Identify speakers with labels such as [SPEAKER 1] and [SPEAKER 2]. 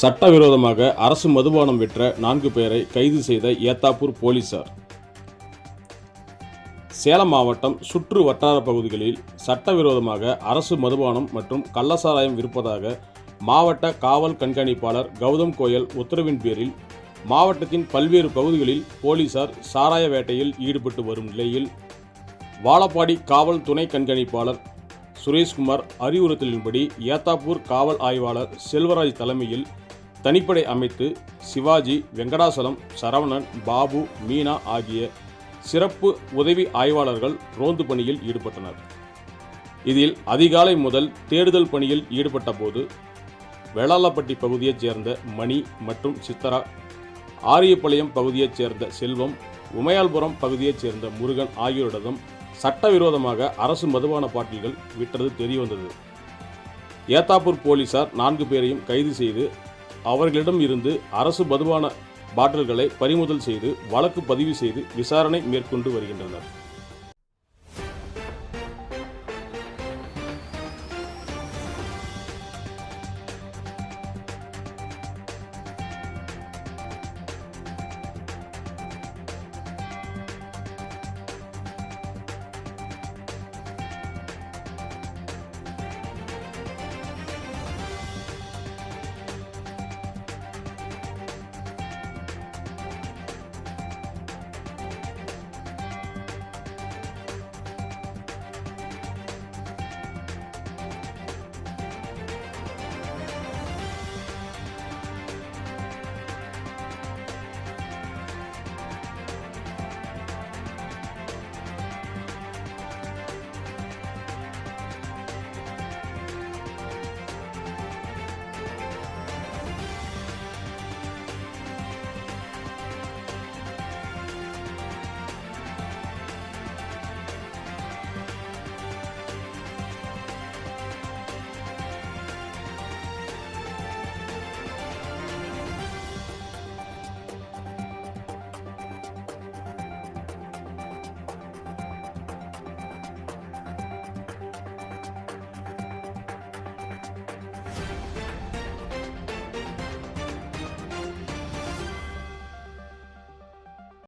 [SPEAKER 1] சட்டவிரோதமாக அரசு மதுபானம் விற்ற 4 பேரை கைது செய்த ஏத்தாப்பூர் போலீசார். சேலம் மாவட்டம் சுற்று வட்டார பகுதிகளில் சட்டவிரோதமாக அரசு மதுபானம் மற்றும் கள்ளசாராயம் விற்பதாக மாவட்ட காவல் கண்காணிப்பாளர் கௌதம் கோயல் உத்தரவின் பேரில் மாவட்டத்தின் பல்வேறு பகுதிகளில் போலீசார் சாராய வேட்டையில் ஈடுபட்டு வரும் நிலையில் வாழப்பாடி காவல் துணை கண்காணிப்பாளர் சுரேஷ்குமார் அறிவுறுத்தலின்படி ஏத்தாப்பூர் காவல் ஆய்வாளர் செல்வராஜ் தலைமையில் தனிப்படை அமைத்து சிவாஜி, வெங்கடாசலம், சரவணன், பாபு, மீனா ஆகிய சிறப்பு உதவி ஆய்வாளர்கள் ரோந்து பணியில் ஈடுபட்டனர். இதில் அதிகாலை முதல் தேடுதல் பணியில் ஈடுபட்ட போது வேளாளப்பட்டி பகுதியைச் சேர்ந்த மணி மற்றும் சித்தரா, ஆரியபாளையம் பகுதியைச் சேர்ந்த செல்வம், உமையால்புரம் பகுதியைச் சேர்ந்த முருகன் ஆகியோரிடம் சட்டவிரோதமாக அரசு மதுபான பாட்டில்கள் விற்றது தெரியவந்தது. ஏத்தாப்பூர் போலீசார் 4 பேரையும் கைது செய்து அவர்களிடம் இருந்து அரசு மதுபான பாட்டில்களை பறிமுதல் செய்து வழக்கு பதிவு செய்து விசாரணை மேற்கொண்டு வருகின்றனர்.